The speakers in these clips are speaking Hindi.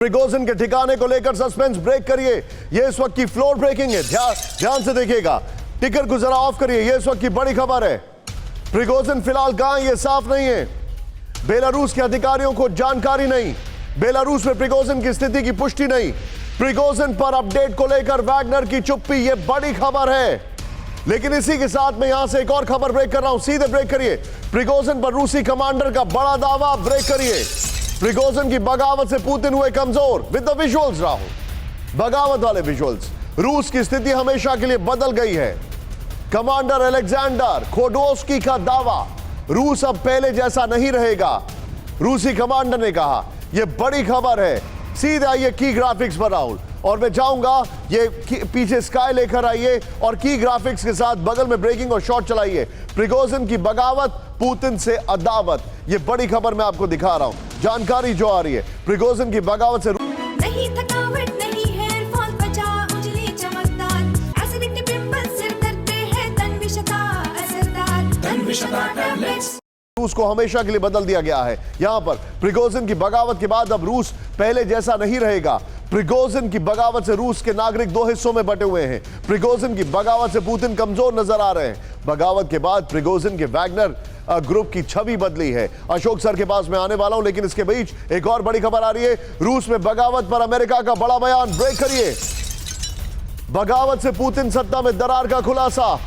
प्रिगोजिन के ठिकाने को लेकर सस्पेंस ब्रेक करिए। ये इस वक्त की फ्लोर ब्रेकिंग है, ध्यान से देखिएगा। टिकर को जरा ऑफ करिए। ये इस वक्त की बड़ी खबर है। प्रिगोजिन फिलहाल कहां है ये साफ नहीं है। बेलारूस के अधिकारियों को जानकारी नहीं। बेलारूस में प्रिगोजिन की स्थिति की पुष्टि नहीं। प्रिगोजिन पर अपडेट को लेकर वैगनर की चुप्पी, ये बड़ी खबर है। लेकिन इसी के साथ में यहां से एक और खबर ब्रेक कर रहा हूं, सीधे ब्रेक करिए। प्रिगोजिन पर रूसी कमांडर का बड़ा दावा, ब्रेक करिए। प्रिगोजिन की बगावत से पुतिन हुए कमजोर। विद द विजुअल्स राहुल, बगावत वाले विजुअल्स। रूस की स्थिति हमेशा के लिए बदल गई है। कमांडर अलेक्जेंडर खोडोस्की का दावा, रूस अब पहले जैसा नहीं रहेगा। रूसी कमांडर ने कहा। यह बड़ी खबर है। सीधे आइए की ग्राफिक्स पर राहुल, और मैं चाहूंगा ये पीछे स्काई लेकर आइए और की ग्राफिक्स के साथ बगल में ब्रेकिंग और शॉट चलाइए। प्रिगोजिन की बगावत, पुतिन से अदावत, ये बड़ी खबर मैं आपको दिखा रहा हूं। जानकारी जो आ रही है प्रिगोजिन की बगावत से नहीं थकावट नहीं है, फॉल बचा उजली चमकदार, एसिडिटी पिंपल सिर दर्द पे है तनविशता असरदार, तनविशता टैबलेट्स। रूस को हमेशा के लिए बदल दिया गया है। यहां पर प्रिगोजिन की बगावत के बाद अब रूस पहले जैसा नहीं रहेगा। प्रिगोजिन की बगावत से रूस के नागरिक दो हिस्सों में बटे हुए हैं। प्रिगोजिन की बगावत से पुतिन कमजोर नजर आ रहे हैं। बगावत के बाद प्रिगोजिन के वैगनर ग्रुप की छवि बदली है। अशोक सर के पास मैं आने वाला हूं, लेकिन इसके बीच एक और बड़ी खबर आ रही है। रूस में बगावत पर अमेरिका का बड़ा बयान, ब्रेक करिए। बगावत से पुतिन सत्ता में दरार का खुलासा।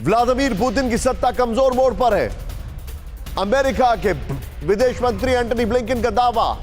व्लादिमीर पुतिन की सत्ता कमजोर मोड़ पर है। अमेरिका के विदेश मंत्री एंटनी ब्लिंकन का दावा।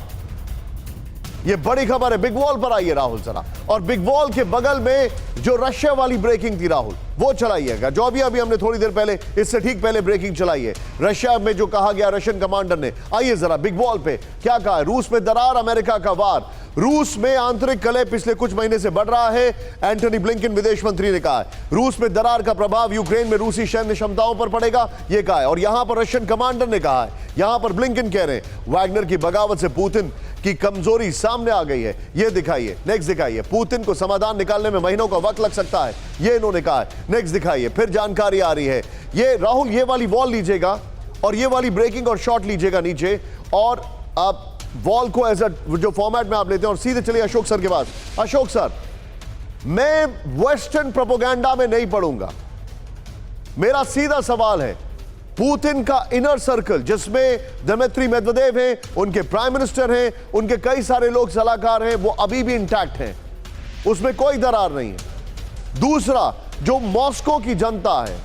यह बड़ी खबर है। बिग वॉल पर आइए राहुल जरा, और बिग वॉल के बगल में जो रशिया वाली ब्रेकिंग थी राहुल, वो चलाइएगा। जो अभी हमने थोड़ी देर पहले, इससे ठीक पहले ब्रेकिंग चलाई है। रशिया में जो कहा गया रशियन कमांडर ने, आइए जरा बिग वॉल पे क्या कहा है। रूस में दरार, अमेरिका का वार। रूस में आंतरिक कलह पिछले कुछ महीने से बढ़ रहा है, एंटनी ब्लिंकन विदेश मंत्री ने कहा है। रूस में दरार का प्रभाव यूक्रेन में रूसी सैन्य क्षमताओं पर पड़ेगा, यह कहा है। और यहां पर रशियन कमांडर ने कहा है, यहां पर ब्लिंकन कह रहे हैं वैगनर की बगावत से पुतिन की कमजोरी सामने आ गई है। यह दिखाइए, नेक्स्ट दिखाइए। पुतिन को समाधान निकालने में महीनों का वक्त लग सकता है, यह इन्होंने कहा है। नेक्स्ट दिखाइए। फिर जानकारी आ रही है। ये राहुल, ये वाली वॉल लीजिएगा और ये वाली ब्रेकिंग और शॉट लीजिएगा नीचे, और आप वॉल को एज जो फॉर्मेट में आप लेते हैं। और सीधे चलिए अशोक सर के पास। अशोक सर, मैं वेस्टर्न प्रोपेगेंडा में नहीं पढ़ूंगा। मेरा सीधा सवाल है, पुतिन का इनर सर्कल जिसमें दिमित्री मेदवेदेव हैं, उनके प्राइम मिनिस्टर हैं, उनके कई सारे लोग सलाहकार हैं, वो अभी भी इंटैक्ट हैं, उसमें कोई दरार नहीं है। दूसरा, जो मॉस्को की जनता है,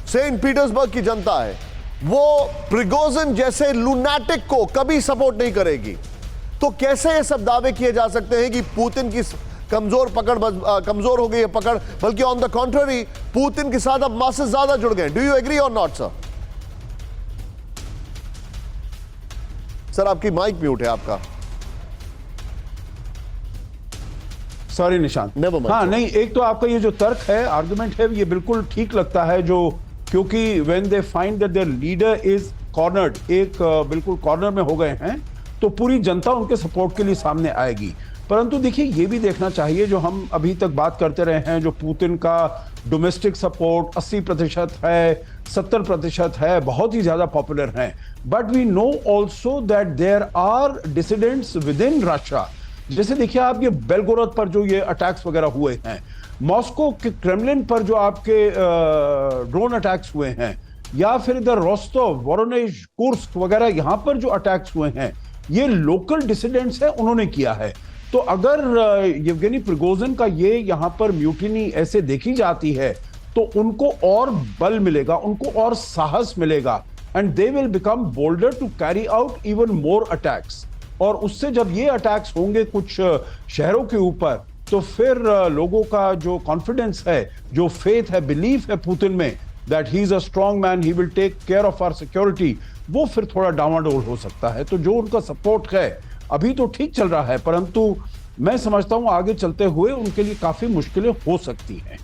सेंट पीटर्सबर्ग की जनता है, वो प्रिगोजिन जैसे लुनाटिक को कभी सपोर्ट नहीं करेगी। तो कैसे ये सब दावे किए जा सकते हैं कि पुतिन की कमजोर हो गई है पकड़, बल्कि ऑन द कॉन्ट्ररी पुतिन के साथ अब मासेस ज्यादा जुड़ गए। डू यू एग्री और नॉट सर? सर आपकी माइक म्यूट है आपका। सॉरी निशांत। हाँ नहीं, एक तो आपका ये जो तर्क है, आर्गुमेंट है, ये बिल्कुल ठीक लगता है। जो क्योंकि when they find that there leader is cornered, एक बिल्कुल कॉर्नर में हो गए हैं, तो पूरी जनता उनके सपोर्ट के लिए सामने आएगी। परंतु देखिए, ये भी देखना चाहिए, जो हम अभी तक बात करते रहे हैं, जो पुतिन का डोमेस्टिक सपोर्ट 80% है, 70% है, बहुत ही ज्यादा पॉपुलर है। But we know also that there are dissidents within Russia. जैसे देखिए आप, ये बेलगोरोद पर जो ये अटैक्स वगैरह हुए हैं, मॉस्को के क्रेमलिन पर जो आपके ड्रोन अटैक्स हुए हैं, या फिर इधर रोस्टोव, वोरोनेज, कुर्स्क वगैरह यहां पर जो अटैक्स हुए हैं, ये लोकल डिसिडेंट्स हैं, उन्होंने किया है। तो अगर येवगेनी प्रिगोजिन का ये यहां पर म्यूटिनी ऐसे देखी जाती है, तो उनको और बल मिलेगा, उनको और साहस मिलेगा, and they will become bolder to carry out even more attacks. और उससे जब ये अटैक्स होंगे कुछ शहरों के ऊपर, तो फिर लोगों का जो कॉन्फिडेंस है, जो फेथ है, बिलीफ है पुतिन में, that he is a strong man, he will take care of our security, वो फिर थोड़ा डावाडोल हो सकता है। तो जो उनका सपोर्ट है अभी तो ठीक चल रहा है, परंतु मैं समझता हूं आगे चलते हुए उनके लिए काफी मुश्किलें हो सकती हैं।